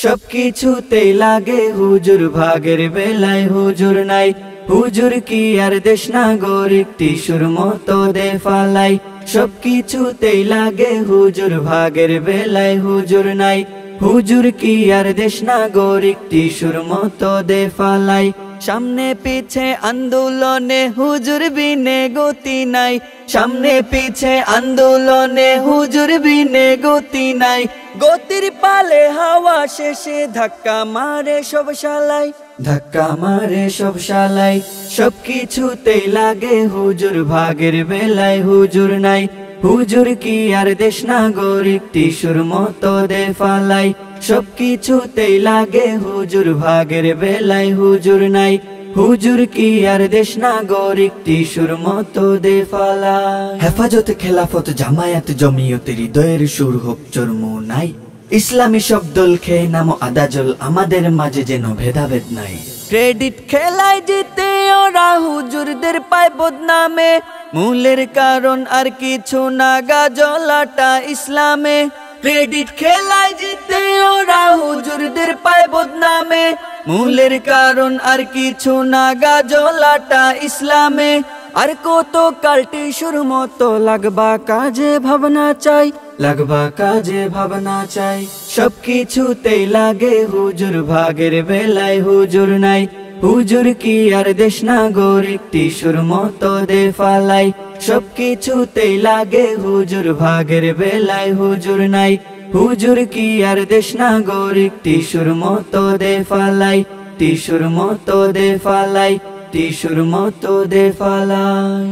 সবকিছুতেই লাগে হুজুর, ভাগের বেলায় হুজুর নাই। হুজুর কি আর দেশ নাগরিক, টিসুর মতো দে ফালাই। সবকিছুতেই লাগে হুজুর, ভাগের বেলায় হুজুর নাই। হুজুর কি আর দেশ নাগরিক, টিসুর মতো দে ফালাই। সামনে পিছে আন্দোলনে হুজুর বিনে গতি নাই। সামনে পিছে আন্দোলনে হুজুর বিনে গতি নাই। গতির পালে হাওয়া শেষে ধাক্কা মারে সব শালাই, ধাক্কা মারে সব শালাই। সবকিছুতেই লাগে হুজুর, ভাগের বেলায় হুজুর নাই। হুজুর কি আর দেশ নাগরিক, টিসুর মতো দে ফালাই। সবকিছুতেই লাগে হুজুর, ভাগের বেলায় হুজুর নাই। হুজুর কি আর দেশ নাগরিক, টিসুর মতো দে ফালাই। হেফাজত, খেলাফত, জামায়াত, জমিয়ত, হৃদয়ের সুর হোক চরমোনাই। ইসলামী সব দল খেয়ে নামো আদাজল, আমাদের মাঝে যেন ভেদাভেদ নাই। ক্রেডিট খেলায় জিতে ওরা হুজুরদের পায় বদনামে। মূলের কারণ আর কিছু না, গাজলাটা ইসলামে। ক্রেডিট খেলায় জিতে ওরা হুজুরদের পায় বদনামে। মূলের কারণ আর কিছু না, গাজলাটা ইসলামে। আর কত কালটি সুর মতো লাগবা কাজে ভাবনা চাই, লাগবা কাজে ভাবনা চাই। সবকিছুতেই লাগে হুজুর, ভাগের বেলায় হুজুর নাই। হুজুর কি আর দেশ নাগরিক, টিসুর মতো দে ফালাই। সবকিছুতেই লাগে হুজুর, ভাগের বেলায় হুজুর নাই। হুজুর কি আর দেশ নাগরিক, টিসুর মতো দে ফালাই। টিসুর মতো দে ফালাই, টিসুর মতো দে ফালাই।